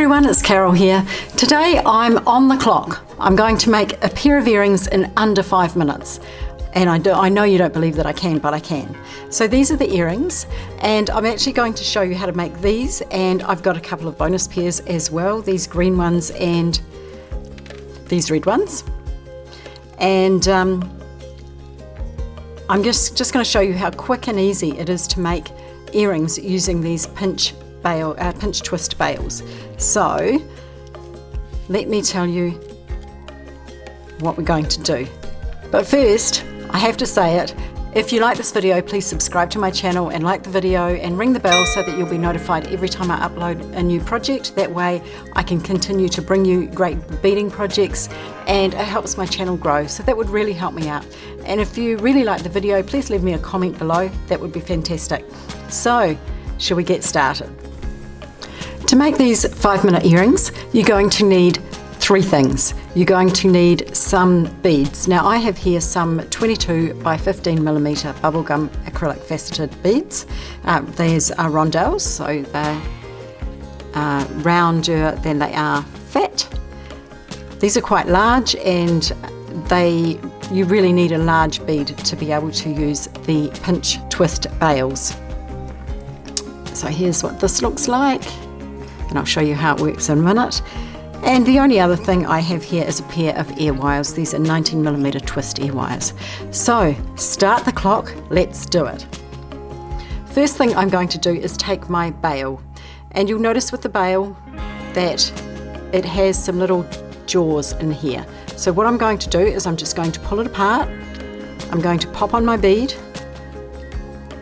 everyone, it's Carol here. Today I'm on the clock. I'm going to make a pair of earrings in under 5 minutes. And I know you don't believe that I can, but I can. So these are the earrings, and I'm actually going to show you how to make these, and I've got a couple of bonus pairs as well, these green ones and these red ones. And I'm just going to show you how quick and easy it is to make earrings using these pinch twist bails. So let me tell you what we're going to do. But first, I have to say it, if you like this video, please subscribe to my channel and like the video and ring the bell so that you'll be notified every time I upload a new project. That way I can continue to bring you great beading projects, and it helps my channel grow, so that would really help me out. And if you really like the video, please leave me a comment below, that would be fantastic. So, shall we get started? To make these 5-minute earrings, you're going to need 3 things. You're going to need some beads. Now I have here some 22 by 15 millimeter bubblegum acrylic faceted beads. These are rondelles, so they're rounder than they are fat. These are quite large, and you really need a large bead to be able to use the pinch twist bails. So here's what this looks like, and I'll show you how it works in a minute. And the only other thing I have here is a pair of ear wires. These are 19mm twist ear wires. So start the clock, let's do it. First thing I'm going to do is take my bail, and you'll notice with the bail that it has some little jaws in here. So what I'm going to do is I'm just going to pull it apart. I'm going to pop on my bead,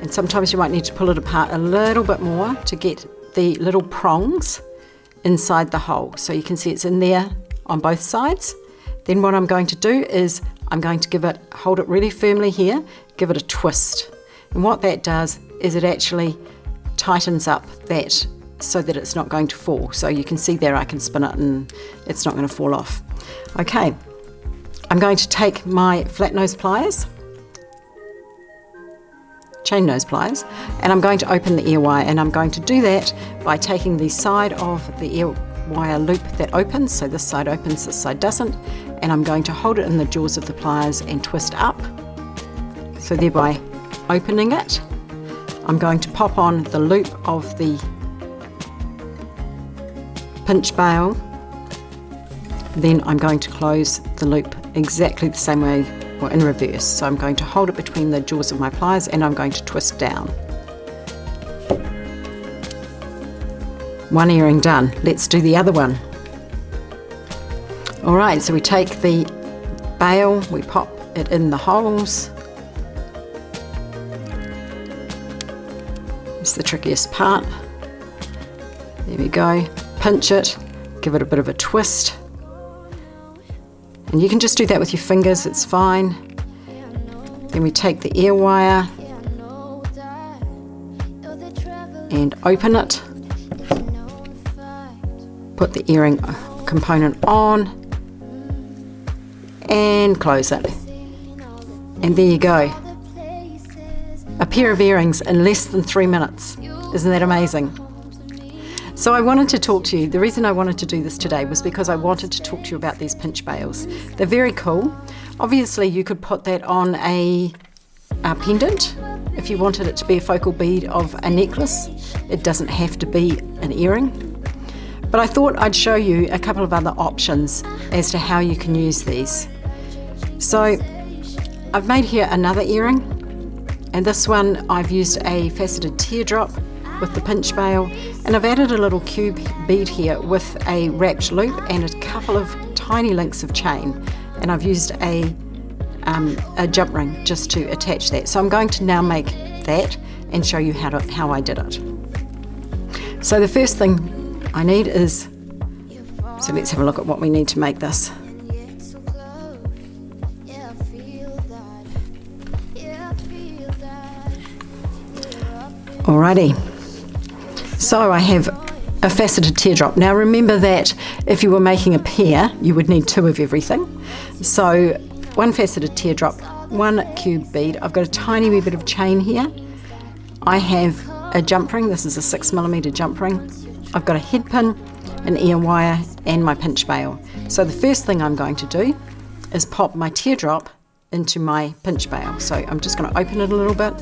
and sometimes you might need to pull it apart a little bit more to get the little prongs inside the hole. So you can see it's in there on both sides. Then what I'm going to do is I'm going to hold it really firmly here, give it a twist. And what that does is it actually tightens up that so that it's not going to fall. So you can see there I can spin it and it's not going to fall off. Okay, I'm going to take my flat nose pliers, chain nose pliers, and I'm going to open the ear wire, and I'm going to do that by taking the side of the ear wire loop that opens, so this side opens, this side doesn't, and I'm going to hold it in the jaws of the pliers and twist up, so thereby opening it. I'm going to pop on the loop of the pinch bail, then I'm going to close the loop exactly the same way, or in reverse. So I'm going to hold it between the jaws of my pliers, and I'm going to twist down. One earring done. Let's do the other one. Alright, so we take the bail, we pop it in the holes. It's the trickiest part. There we go. Pinch it, give it a bit of a twist. And you can just do that with your fingers, it's fine. Then we take the ear wire and open it. Put the earring component on and close it. And there you go. A pair of earrings in less than 3 minutes. Isn't that amazing? So I wanted to talk to you. The reason I wanted to do this today was because I wanted to talk to you about these pinch bails. They're very cool. Obviously you could put that on a pendant if you wanted it to be a focal bead of a necklace. It doesn't have to be an earring. But I thought I'd show you a couple of other options as to how you can use these. So I've made here another earring, and this one I've used a faceted teardrop with the pinch bail, and I've added a little cube bead here with a wrapped loop and a couple of tiny links of chain, and I've used a jump ring just to attach that. So I'm going to now make that and show you how I did it. So the first thing I need is, so let's have a look at what we need to make this. Alrighty. So I have a faceted teardrop. Now remember that if you were making a pair, you would need 2 of everything. So 1 faceted teardrop, 1 cube bead. I've got a tiny wee bit of chain here. I have a jump ring. This is a 6mm jump ring. I've got a head pin, an ear wire and my pinch bail. So the first thing I'm going to do is pop my teardrop into my pinch bail. So I'm just going to open it a little bit,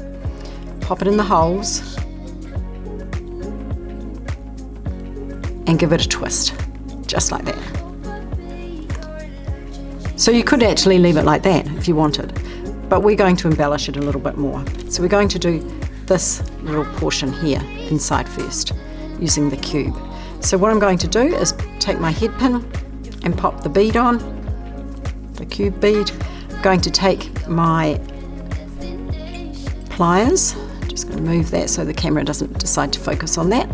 pop it in the holes, and give it a twist, just like that. So you could actually leave it like that if you wanted, but we're going to embellish it a little bit more. So we're going to do this little portion here inside first, using the cube. So what I'm going to do is take my head pin and pop the bead on, the cube bead. I'm going to take my pliers, just going to move that so the camera doesn't decide to focus on that.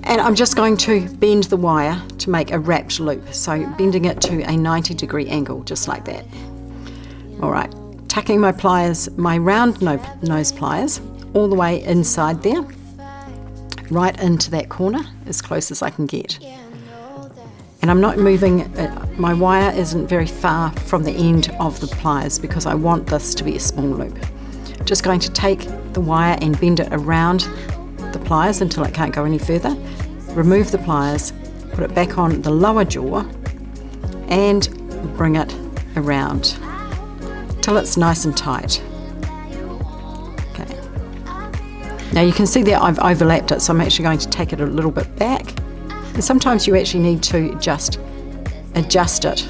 And I'm just going to bend the wire to make a wrapped loop, so bending it to a 90-degree angle, just like that. All right, tucking my pliers, my round nose pliers, all the way inside there, right into that corner, as close as I can get. And I'm not moving, my wire isn't very far from the end of the pliers because I want this to be a small loop. Just going to take the wire and bend it around the pliers until it can't go any further, remove the pliers, put it back on the lower jaw and bring it around till it's nice and tight. Okay. Now you can see that I've overlapped it, so I'm actually going to take it a little bit back, and sometimes you actually need to just adjust it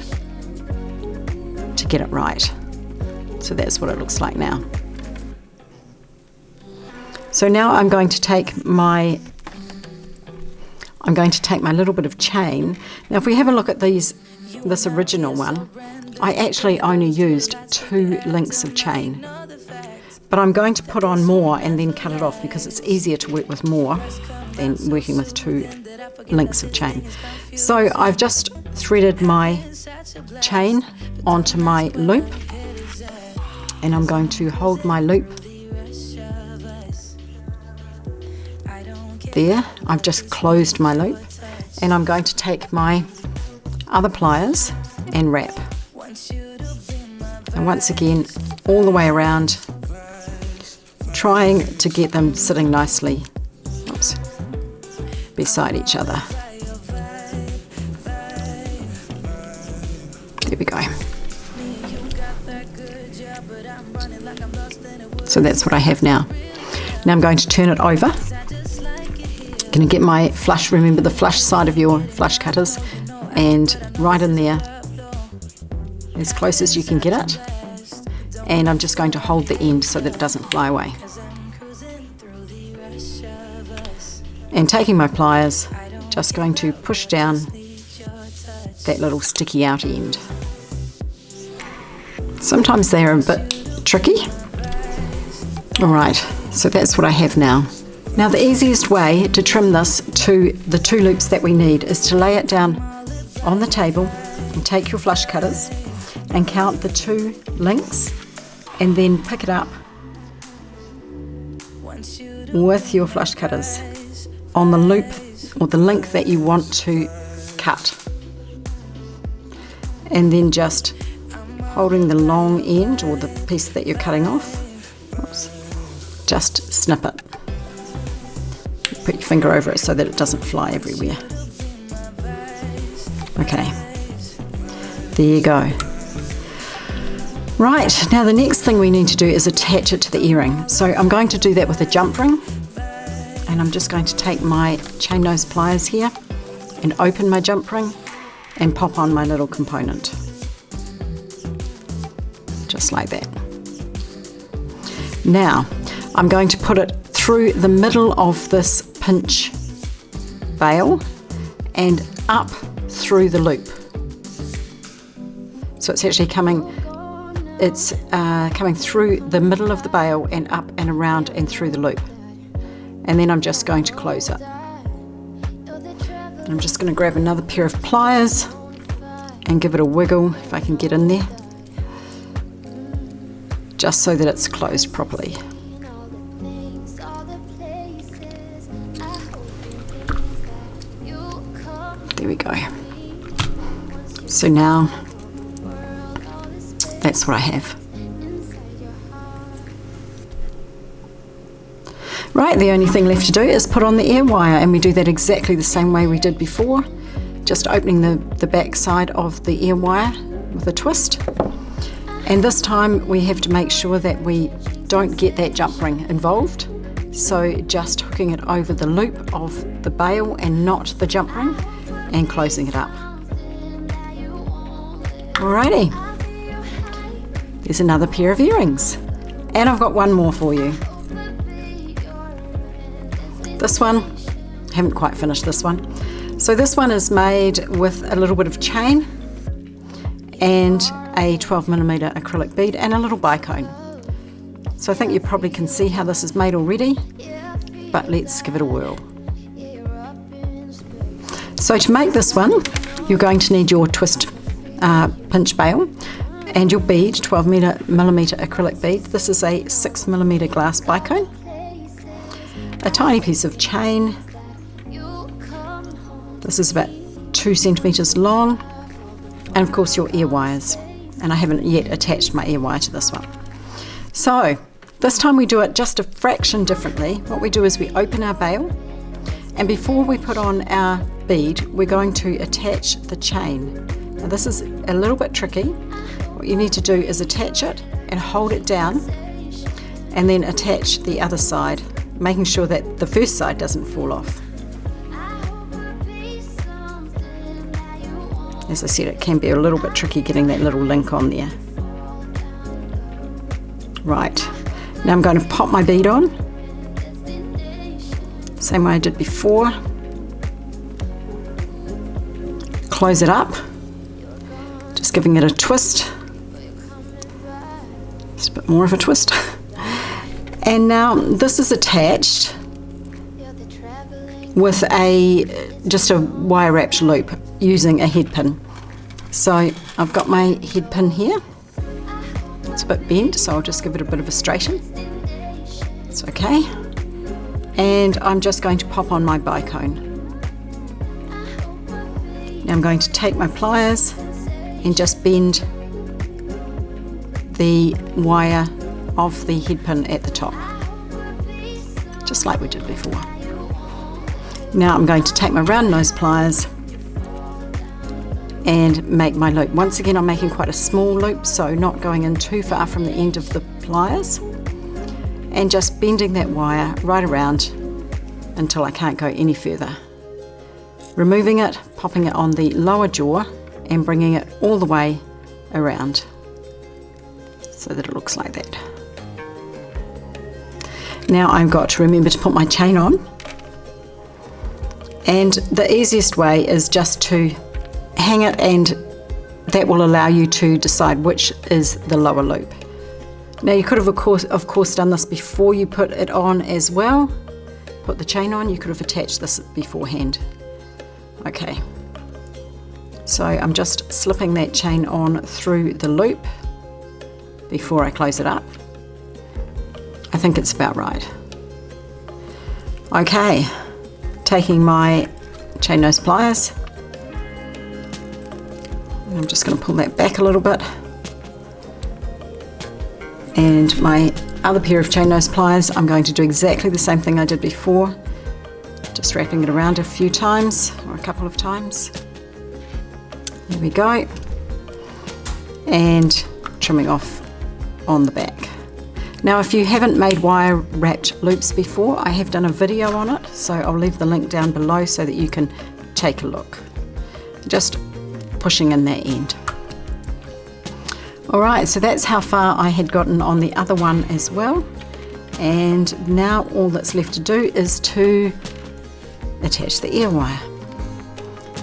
to get it right. So that's what it looks like now. So now I'm going to take my little bit of chain. Now if we have a look at this original one, I actually only used 2 links of chain. But I'm going to put on more and then cut it off because it's easier to work with more than working with 2 links of chain. So I've just threaded my chain onto my loop, and I'm going to hold my loop there. I've just closed my loop, and I'm going to take my other pliers and wrap. And once again, all the way around, trying to get them sitting nicely beside each other. There we go. So that's what I have now. Now I'm going to turn it over. Going to get my flush, remember the flush side of your flush cutters, and right in there as close as you can get it, and I'm just going to hold the end so that it doesn't fly away. And taking my pliers, just going to push down that little sticky out end. Sometimes they're a bit tricky. Alright, so that's what I have now. Now the easiest way to trim this to the 2 loops that we need is to lay it down on the table and take your flush cutters and count the 2 links, and then pick it up with your flush cutters on the loop or the link that you want to cut, and then just holding the long end or the piece that you're cutting off, just snip it. Put your finger over it so that it doesn't fly everywhere. Okay, there you go. Right, now the next thing we need to do is attach it to the earring. So I'm going to do that with a jump ring, and I'm just going to take my chain nose pliers here and open my jump ring and pop on my little component. Just like that. Now, I'm going to put it through the middle of this pinch bail and up through the loop. So it's actually coming through the middle of the bail and up and around and through the loop. And then I'm just going to close it. And I'm just going to grab another pair of pliers and give it a wiggle if I can get in there, just so that it's closed properly. There we go. So now that's what I have. Right, the only thing left to do is put on the ear wire, and we do that exactly the same way we did before, just opening the back side of the ear wire with a twist. And this time we have to make sure that we don't get that jump ring involved, so just hooking it over the loop of the bail and not the jump ring, and closing it up. Alrighty, there's another pair of earrings, and I've got one more for you. This one, haven't quite finished this one. So this one is made with a little bit of chain and a 12mm acrylic bead and a little bicone. So I think you probably can see how this is made already, but let's give it a whirl. So to make this one, you're going to need your twist pinch bail and your bead, 12mm acrylic bead. This is a 6mm glass bicone, a tiny piece of chain. This is about 2 centimeters long, and of course your ear wires. And I haven't yet attached my ear wire to this one. So this time we do it just a fraction differently. What we do is we open our bail, and before we put on our bead, we're going to attach the chain. Now this is a little bit tricky. What you need to do is attach it and hold it down, and then attach the other side, making sure that the first side doesn't fall off. As I said, it can be a little bit tricky getting that little link on there. Right, now I'm going to pop my bead on, same way I did before. Close it up, just giving it a twist, just a bit more of a twist. And now this is attached with just a wire wrapped loop using a head pin. So I've got my head pin here. It's a bit bent, so I'll just give it a bit of a straighten. It's okay. And I'm just going to pop on my bicone. Now I'm going to take my pliers and just bend the wire of the head pin at the top, just like we did before. Now I'm going to take my round nose pliers and make my loop. Once again, I'm making quite a small loop, so not going in too far from the end of the pliers, and just bending that wire right around until I can't go any further. Removing it, popping it on the lower jaw and bringing it all the way around so that it looks like that. Now I've got to remember to put my chain on, and the easiest way is just to hang it, and that will allow you to decide which is the lower loop. Now you could have of course done this before you put it on as well. Put the chain on, you could have attached this beforehand. Okay, so I'm just slipping that chain on through the loop before I close it up. I think it's about right. Okay, taking my chain nose pliers, and I'm just going to pull that back a little bit, and my other pair of chain nose pliers, I'm going to do exactly the same thing I did before, just wrapping it around a few times or a couple of times. There we go, and trimming off on the back. Now if you haven't made wire wrapped loops before, I have done a video on it, so I'll leave the link down below so that you can take a look. Just pushing in that end. Alright, so that's how far I had gotten on the other one as well, and now all that's left to do is to attach the ear wire.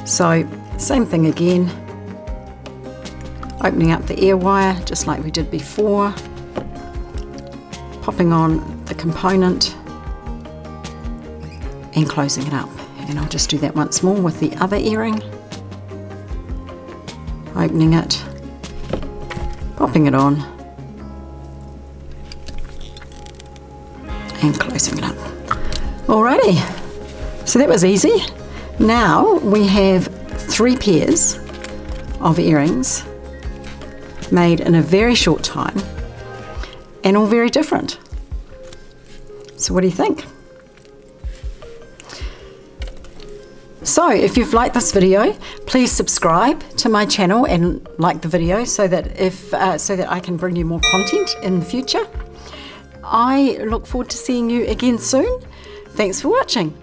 So same thing again, opening up the ear wire just like we did before, popping on the component and closing it up. And I'll just do that once more with the other earring. Opening it, popping it on and closing it up. Alrighty, so that was easy. Now we have 3 pairs of earrings made in a very short time and all very different. So what do you think? So if you've liked this video, please subscribe to my channel and like the video so that I can bring you more content in the future. I look forward to seeing you again soon. Thanks for watching.